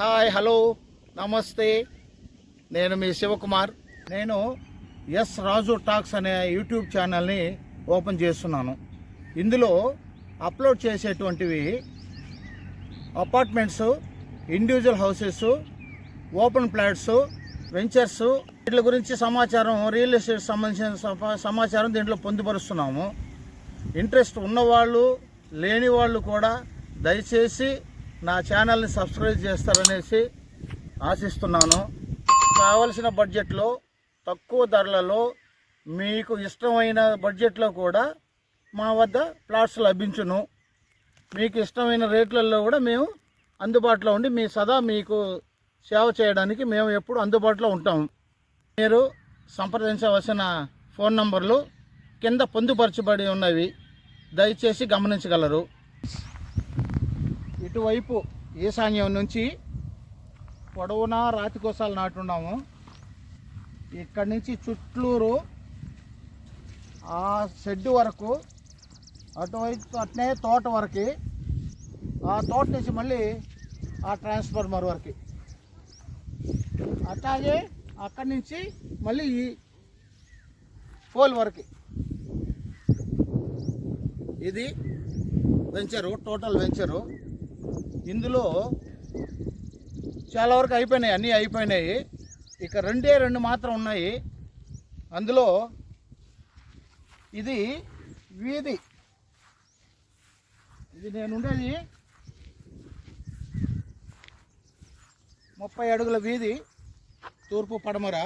Hi, hello, నమస్తే. నేను మీ శివకుమార్. నేను ఎస్ రాజు టాక్స్ అనే యూట్యూబ్ ఛానల్ని ఓపెన్ చేస్తున్నాను. ఇందులో అప్లోడ్ చేసేటువంటివి apartments, individual houses, open plots, ventures, వీటి గురించి సమాచారం, రియల్ ఎస్టేట్ సంబంధించిన సమాచారం దీంట్లో పొందుపరుస్తున్నాము. ఇంట్రెస్ట్ ఉన్నవాళ్ళు, లేని వాళ్ళు కూడా దయచేసి నా ఛానల్ని సబ్స్క్రైబ్ చేస్తారనేసి ఆశిస్తున్నాను. కావలసిన బడ్జెట్లో, తక్కువ ధరలలో, మీకు ఇష్టమైన బడ్జెట్లో కూడా మా వద్ద ప్లాట్స్ లభించును. మీకు ఇష్టమైన రేట్లలో కూడా మేము అందుబాటులో ఉండి మీకు సేవ చేయడానికి మేము ఎప్పుడు అందుబాటులో ఉంటాము. మీరు సంప్రదించవలసిన ఫోన్ నంబర్లు కింద పొందుపరచబడి ఉన్నవి, దయచేసి గమనించగలరు. ఇటువైపు ఈశాన్యం నుంచి పొడవునా రాతి కోసాలు నాటున్నాము. ఇక్కడి నుంచి చుట్టూరు ఆ షెడ్ వరకు, అటువైపు అట్నే తోట వరకు, ఆ తోట నుంచి మళ్ళీ ఆ ట్రాన్స్ఫార్మర్ వరకు, అట్లాగే అక్కడి నుంచి మళ్ళీ ఈ పోల్ వరకు. ఇది వెంచరు, టోటల్ వెంచరు. ఇందులో చాలా వరకు అయిపోయినాయి, అన్నీ అయిపోయినాయి. ఇక రెండు మాత్రం ఉన్నాయి. అందులో ఇది వీధి. ఇది నేను ఉండేది 30 అడుగుల వీధి, తూర్పు పడమర.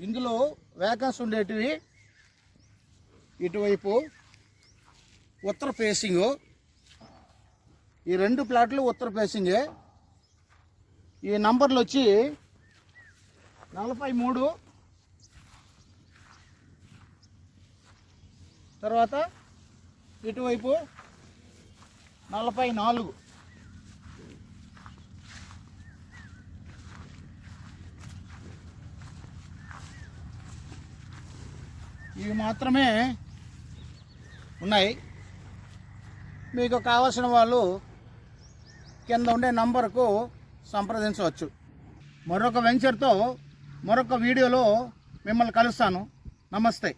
ఇందులో వేకన్స్ ఉండేటివి ఇటువైపు ఉత్తర ఫేసింగు. ఈ 2 ప్లాట్లు ఉత్తర ఫేసింగే. ఈ నంబర్లు వచ్చి 43, తర్వాత ఇటువైపు 44. ఇవి మాత్రమే ఉన్నాయి. మీకు కావలసిన వాళ్ళు కింద ఉండే నంబర్కు సంప్రదించవచ్చు. మరొక వెంచర్తో మరొక వీడియోలో మిమ్మల్ని కలుస్తాను. నమస్తే.